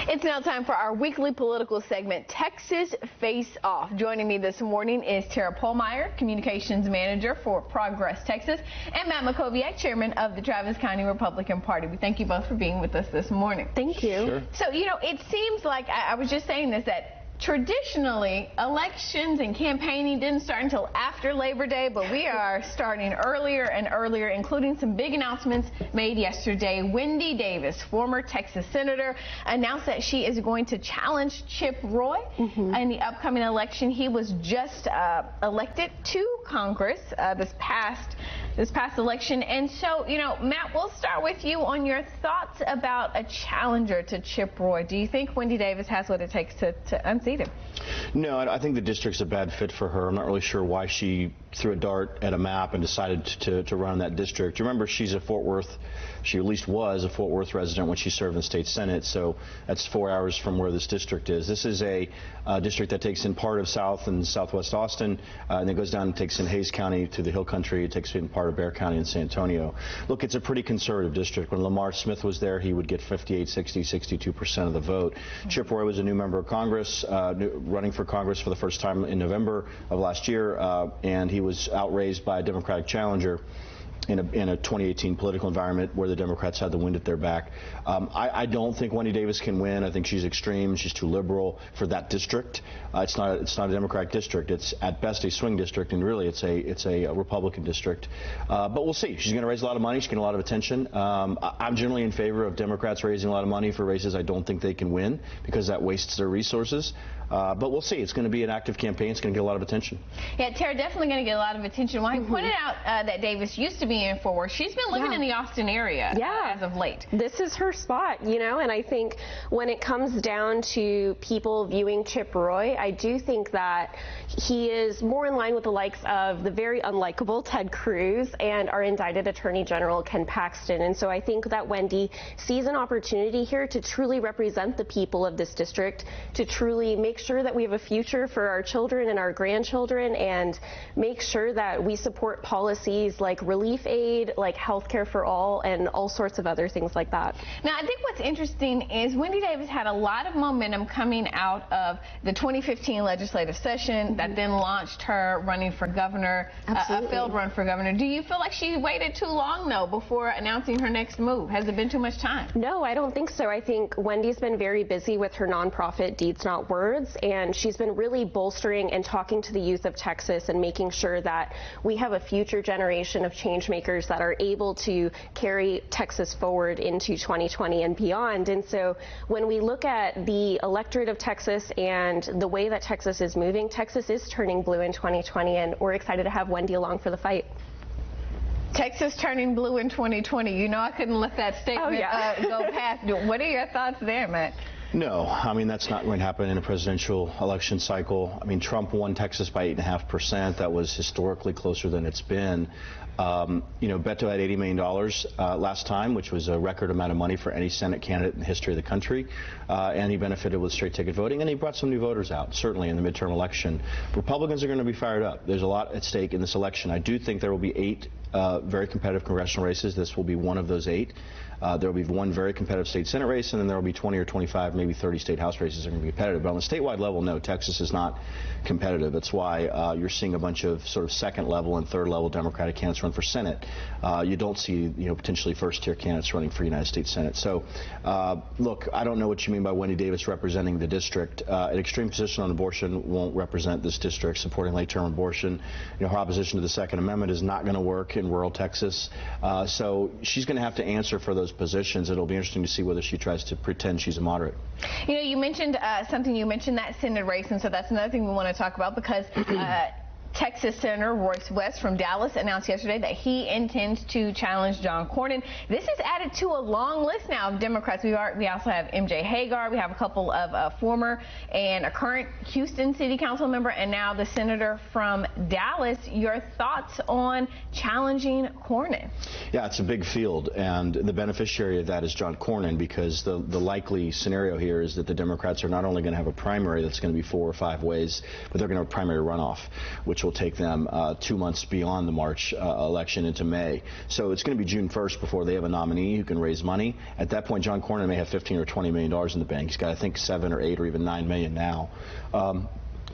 It's now time for our weekly political segment, Texas Face Off. Joining me this morning is Tara Pohlmeyer, Communications Manager for Progress Texas, and Matt Makoviak, Chairman of the Travis County Republican Party. We thank you both for being with us this morning. Thank you. Sure. So, it seems like, I was just saying this, that traditionally, elections and campaigning didn't start until after Labor Day, but we are starting earlier and earlier, including some big announcements made yesterday. Wendy Davis, former Texas senator, announced that she is going to challenge Chip Roy in the upcoming election. He was just elected to Congress this past election. And so, Matt, we'll start with you on your thoughts about a challenger to Chip Roy. Do you think Wendy Davis has what it takes to unseat him? No, I think the district's a bad fit for her. I'm not really sure why she threw a dart at a map and decided to run that district. Remember, she at least was a Fort Worth resident when she served in the state Senate, so that's 4 hours from where this district is. This is a district that takes in part of South and Southwest Austin, and then goes down and takes in Hays County to the Hill Country. It takes in part of Bexar County and San Antonio. Look, it's a pretty conservative district. When Lamar Smith was there, he would get 58, 60, 62% of the vote. Chip Roy was a new member of Congress, running for Congress for the first time in November of last year, and he was outraised by a Democratic challenger in a 2018 political environment where the Democrats had the wind at their back. I don't think Wendy Davis can win. I think she's extreme. She's too liberal for that district. It's not a Democratic district. It's at best a swing district, and really it's a Republican district. But we'll see. She's going to raise a lot of money. She's getting a lot of attention. I'm generally in favor of Democrats raising a lot of money for races I don't think they can win, because that wastes their resources. But we'll see. It's going to be an active campaign. It's going to get a lot of attention. Yeah, Tara, definitely going to get a lot of attention. Well, he pointed out that Davis used to be in Fort Worth. She's been living in the Austin area as of late. This is her spot, and I think when it comes down to people viewing Chip Roy, I do think that he is more in line with the likes of the very unlikable Ted Cruz and our indicted Attorney General Ken Paxton. And so I think that Wendy sees an opportunity here to truly represent the people of this district, to truly make sure that we have a future for our children and our grandchildren, and make sure that we support policies like relief aid, like health care for all, and all sorts of other things like that. Now, I think what's interesting is Wendy Davis had a lot of momentum coming out of the 2015 legislative session that then launched her running for governor, a failed run for governor. Do you feel like she waited too long, though, before announcing her next move? Has it been too much time? No, I don't think so. I think Wendy's been very busy with her nonprofit Deeds Not Words, and she's been really bolstering and talking to the youth of Texas and making sure that we have a future generation of change makers that are able to carry Texas forward into 2020 and beyond. And so when we look at the electorate of Texas and the way that Texas is moving, Texas is turning blue in 2020, and we're excited to have Wendy along for the fight. Texas turning blue in 2020. I couldn't let that statement go past. What are your thoughts there, Matt? No, I mean, that's not going to happen in a presidential election cycle. I mean, Trump won Texas by 8.5%. That was historically closer than it's been. Beto had $80 million last time, which was a record amount of money for any Senate candidate in the history of the country. And he benefited with straight ticket voting, and he brought some new voters out, certainly in the midterm election. Republicans are going to be fired up. There's a lot at stake in this election. I do think there will be 8 very competitive congressional races. This will be one of those 8. There will be one very competitive state Senate race, and then there will be 20 or 25, maybe 30 state House races that are going to be competitive. But on the statewide level, no, Texas is not competitive. That's why you're seeing a bunch of sort of second level and third level Democratic candidates run for Senate. You don't see, potentially first tier candidates running for United States Senate. So, look, I don't know what you mean by Wendy Davis representing the district. An extreme position on abortion won't represent this district. Supporting late-term abortion, her opposition to the Second Amendment is not going to work in rural Texas. So she's going to have to answer for those positions. It'll be interesting to see whether she tries to pretend she's a moderate. You mentioned something. You mentioned that Senate race, and so that's another thing we want to talk about, because Texas Senator Royce West from Dallas announced yesterday that he intends to challenge John Cornyn. This is added to a long list now of Democrats. We also have MJ Hagar. We have a couple of former and a current Houston City Council member, and now the senator from Dallas. Your thoughts on challenging Cornyn? Yeah, it's a big field, and the beneficiary of that is John Cornyn, because the likely scenario here is that the Democrats are not only going to have a primary that's going to be 4 or 5 ways, but they're going to have a primary runoff, which which will take them 2 months beyond the March election into May. So it's going to be June 1st before they have a nominee who can raise money. At that point, John Cornyn may have $15 or $20 million in the bank. He's got, I think, 7 or 8 or even 9 million now.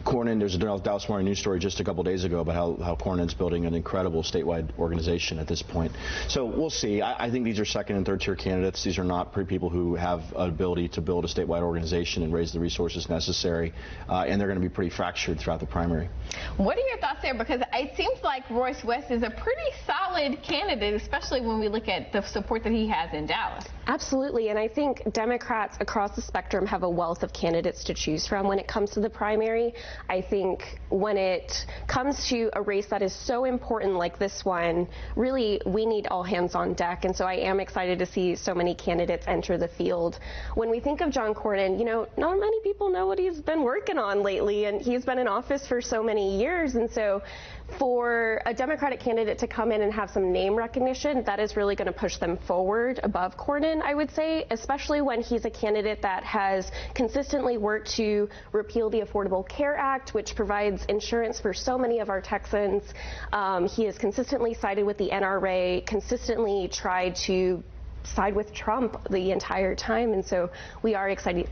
Cornyn, there's a Dallas Morning News story just a couple days ago about how Cornyn's building an incredible statewide organization at this point. So we'll see. I think these are second and third tier candidates. These are not people who have an ability to build a statewide organization and raise the resources necessary, and they're going to be pretty fractured throughout the primary. What are your thoughts there? Because it seems like Royce West is a pretty solid candidate, especially when we look at the support that he has in Dallas. Absolutely, and I think Democrats across the spectrum have a wealth of candidates to choose from when it comes to the primary. I think when it comes to a race that is so important like this one, really we need all hands on deck, and so I am excited to see so many candidates enter the field. When we think of John Cornyn, you know, not many people know what he's been working on lately, and he's been in office for so many years, and so for a Democratic candidate to come in and have some name recognition, that is really going to push them forward above Cornyn, I would say, especially when he's a candidate that has consistently worked to repeal the Affordable Care Act, which provides insurance for so many of our Texans. He has consistently sided with the NRA, consistently tried to side with Trump the entire time, and so we are excited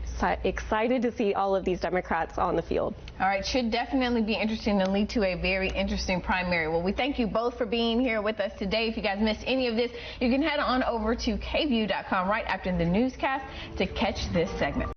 to see all of these Democrats on the field. All right, should definitely be interesting and lead to a very interesting primary. Well, we thank you both for being here with us today. If you guys missed any of this, you can head on over to KVUE.com right after the newscast to catch this segment.